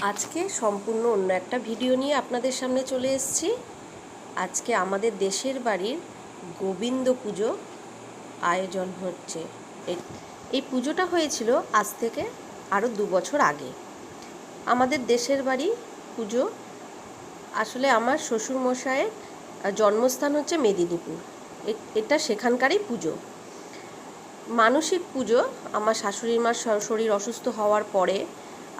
আজকে সম্পূর্ণ অন্য একটা ভিডিও নিয়ে আপনাদের সামনে চলে এসেছি। আজকে আমাদের দেশের বাড়ির গোবিন্দ পুজো আয়োজন হচ্ছে। এই পুজোটা হয়েছিল আজ থেকে আরও 2 বছর আগে। আমাদের দেশের বাড়ি পুজো আসলে আমার শ্বশুরমশাইয়ের জন্মস্থান হচ্ছে মেদিনীপুর। এটা সেখানকারই পুজো, মানসিক পুজো। আমার শাশুড়ি মার শরীর অসুস্থ হওয়ার পরে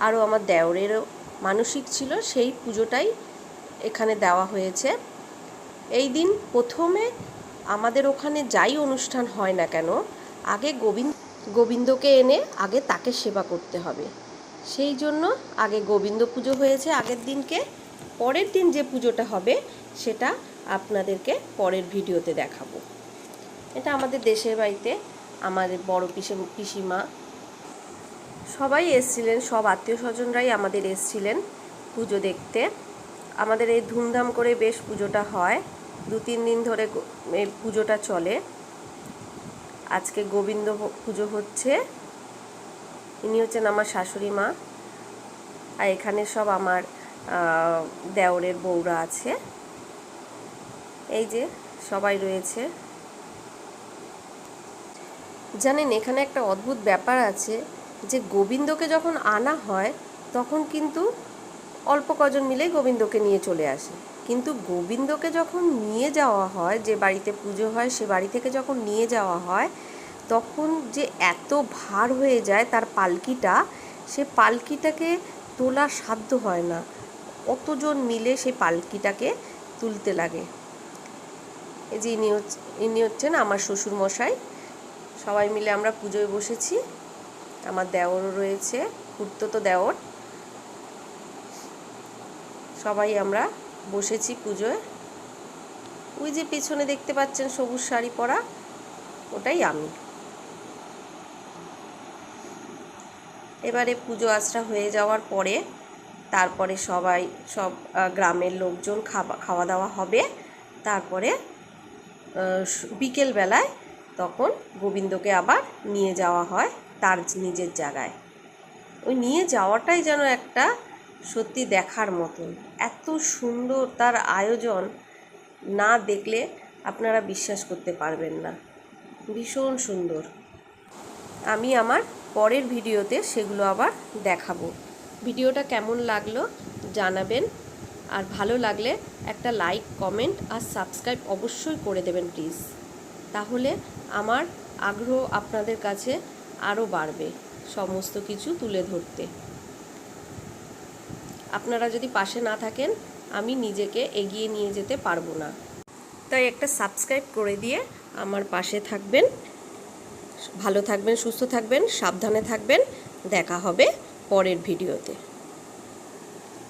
আরও আমার দেওরেরও মানসিক ছিল, সেই পুজোটাই এখানে দেওয়া হয়েছে। এই দিন প্রথমে আমাদের ওখানে যাই অনুষ্ঠান হয় না কেন, আগে গোবিন্দকে এনে আগে তাকে সেবা করতে হবে। সেই জন্য আগে গোবিন্দ পুজো হয়েছে আগের দিনকে। পরের দিন যে পুজোটা হবে সেটা আপনাদেরকে পরের ভিডিওতে দেখাবো। এটা আমাদের দেশের বাড়িতে আমাদের বড় পিসিমা সবাই এসেছিলেন, সব আত্মীয় স্বজনরাই আমাদের এসেছিলেন পুজো দেখতে। আমাদের এই ধুমধাম করে বেশ পুজোটা হয়, 2-3 দিন ধরে এই পুজোটা চলে। আজকে গোবিন্দ পুজো হচ্ছে। ইনি হচ্ছেন আমার শাশুড়ি মা, আর এখানে সব আমার দেওরের বউরা আছে, এই যে সবাই রয়েছে। জানেন, এখানে একটা অদ্ভুত ব্যাপার আছে যে গোবিন্দকে যখন আনা হয় তখন কিন্তু অল্প কজন মিলেই গোবিন্দকে নিয়ে চলে আসে, কিন্তু গোবিন্দকে যখন নিয়ে যাওয়া হয়, যে বাড়িতে পুজো হয় সে বাড়ি থেকে যখন নিয়ে যাওয়া হয় তখন যে এত ভার হয়ে যায় তার পালকিটা, সে পালকিটাকে তোলার সাধ্য হয় না। অতজন মিলে সেই পালকিটাকে তুলতে লাগে। এই যে ইনি হচ্ছেন আমার শ্বশুরমশাই। সবাই মিলে আমরা পুজোয় বসেছি। আমার দেওরও রয়েছে, খুড়তো দেওর, সবাই আমরা বসেছি পুজোয়। ওই যে পিছনে দেখতে পাচ্ছেন সবুজ শাড়ি পরা, ওটাই আমি। এবারে পুজো আচরা হয়ে যাওয়ার পরে তারপরে সব গ্রামের লোকজন খাওয়া দাওয়া হবে। তারপরে বিকেলবেলায় তখন গোবিন্দকে আবার নিয়ে যাওয়া হয় তার নিজের জায়গায়। ওই নিয়ে যাওয়াটাই যেন একটা সত্যি দেখার মতন। এত সুন্দর তার আয়োজন, না দেখলে আপনারা বিশ্বাস করতে পারবেন না। ভীষণ সুন্দর। আমি আমার পরের ভিডিওতে সেগুলো আবার দেখাবো। ভিডিওটা কেমন লাগলো জানাবেন, আর ভালো লাগলে একটা লাইক, কমেন্ট আর সাবস্ক্রাইব অবশ্যই করে দেবেন প্লিজ। তাহলে আমার আগ্রহ আপনাদের কাছে আরও বাড়বে সমস্ত কিছু তুলে ধরতে। আপনারা যদি পাশে না থাকেন আমি নিজেকে এগিয়ে নিয়ে যেতে পারবো না। তাই একটা সাবস্ক্রাইব করে দিয়ে আমার পাশে থাকবেন। ভালো থাকবেন, সুস্থ থাকবেন, সাবধানে থাকবেন। দেখা হবে পরের ভিডিওতে।